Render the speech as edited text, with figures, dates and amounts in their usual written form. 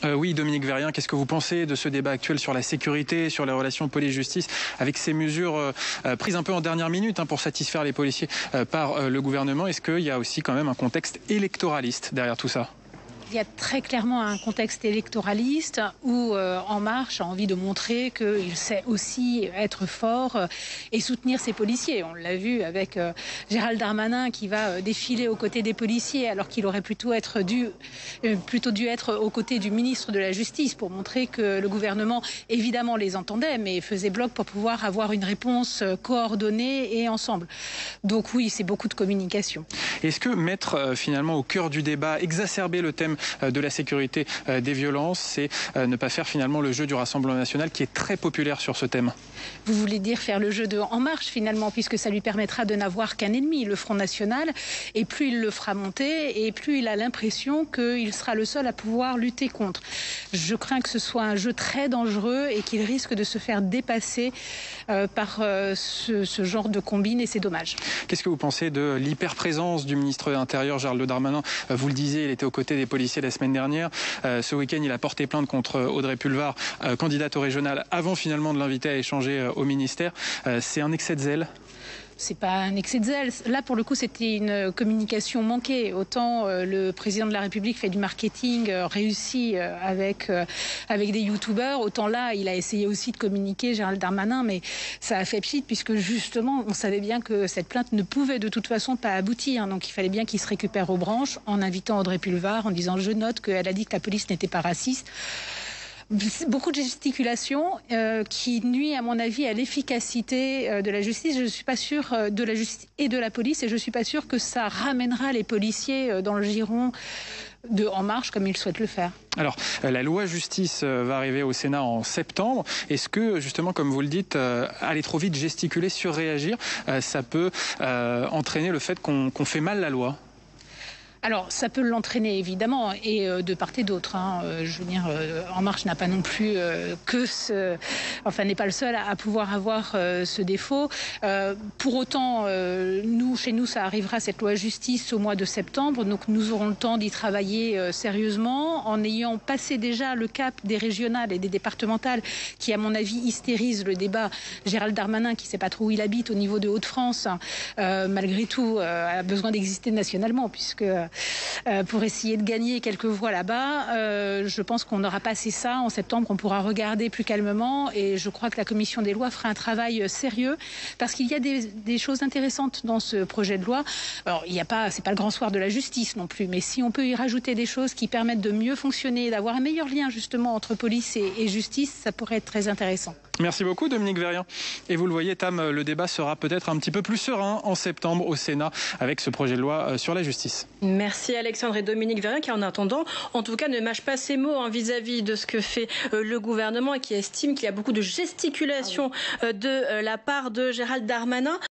Oui, Dominique Vérien, qu'est-ce que vous pensez de ce débat actuel sur la sécurité, sur les relations police-justice, avec ces mesures prises un peu en dernière minute pour satisfaire les policiers par le gouvernement? Est-ce qu'il y a aussi quand même un contexte électoraliste derrière tout ça? Il y a très clairement un contexte électoraliste où En Marche a envie de montrer qu'il sait aussi être fort et soutenir ses policiers. On l'a vu avec Gérald Darmanin qui va défiler aux côtés des policiers alors qu'il aurait plutôt dû être aux côtés du ministre de la Justice pour montrer que le gouvernement évidemment les entendait mais faisait bloc pour pouvoir avoir une réponse coordonnée et ensemble. Donc oui, c'est beaucoup de communication. Est-ce que mettre finalement au cœur du débat, exacerber le thème de la sécurité des violences, c'est ne pas faire finalement le jeu du Rassemblement national qui est très populaire sur ce thème? Vous voulez dire faire le jeu de En Marche finalement, puisque ça lui permettra de n'avoir qu'un ennemi, le Front National, et plus il le fera monter, et plus il a l'impression qu'il sera le seul à pouvoir lutter contre. Je crains que ce soit un jeu très dangereux et qu'il risque de se faire dépasser par ce genre de combine, et c'est dommage. Qu'est-ce que vous pensez de l'hyper-présence du ministre de l'Intérieur, Gérald Darmanin? Vous le disiez, il était aux côtés des policiers la semaine dernière. Ce week-end, il a porté plainte contre Audrey Pulvar, candidate au régional, avant finalement de l'inviter à échanger au ministère. C'est un excès de zèle? C'est pas un excès de zèle. Là, pour le coup, c'était une communication manquée. Autant le président de la République fait du marketing réussi avec des youtubeurs, autant là, il a essayé aussi de communiquer, Gérald Darmanin, mais ça a fait pchit, puisque justement, on savait bien que cette plainte ne pouvait de toute façon pas aboutir. Donc il fallait bien qu'il se récupère aux branches en invitant Audrey Pulvar, en disant « je note qu'elle a dit que la police n'était pas raciste ». Beaucoup de gesticulation qui nuit, à mon avis, à l'efficacité de la justice. Je ne suis pas sûre de la justice et de la police, et je ne suis pas sûre que ça ramènera les policiers dans le giron de En Marche comme ils souhaitent le faire. Alors, la loi justice va arriver au Sénat en septembre. Est-ce que, justement, comme vous le dites, aller trop vite, gesticuler, surréagir, ça peut entraîner le fait qu'on fait mal la loi? Alors, ça peut l'entraîner, évidemment, et de part et d'autre. Je veux dire, En Marche n'a pas non plus n'est pas le seul à pouvoir avoir ce défaut. Pour autant, chez nous, ça arrivera, cette loi justice, au mois de septembre. Donc, nous aurons le temps d'y travailler sérieusement, en ayant passé déjà le cap des régionales et des départementales, qui, à mon avis, hystérisent le débat. Gérald Darmanin, qui ne sait pas trop où il habite, au niveau de Hauts-de-France, malgré tout, a besoin d'exister nationalement, puisque pour essayer de gagner quelques voix là-bas, je pense qu'on aura passé ça. En septembre, on pourra regarder plus calmement, et je crois que la commission des lois fera un travail sérieux, parce qu'il y a des choses intéressantes dans ce projet de loi. Alors, c'est pas le grand soir de la justice non plus, mais si on peut y rajouter des choses qui permettent de mieux fonctionner, d'avoir un meilleur lien justement entre police et justice, ça pourrait être très intéressant. Merci beaucoup, Dominique Vérien. Et vous le voyez, Tam, le débat sera peut-être un petit peu plus serein en septembre au Sénat avec ce projet de loi sur la justice. Merci Alexandre et Dominique Vérien, qui en attendant, en tout cas, ne mâche pas ses mots vis-à-vis de ce que fait le gouvernement, et qui estime qu'il y a beaucoup de gesticulation de la part de Gérald Darmanin.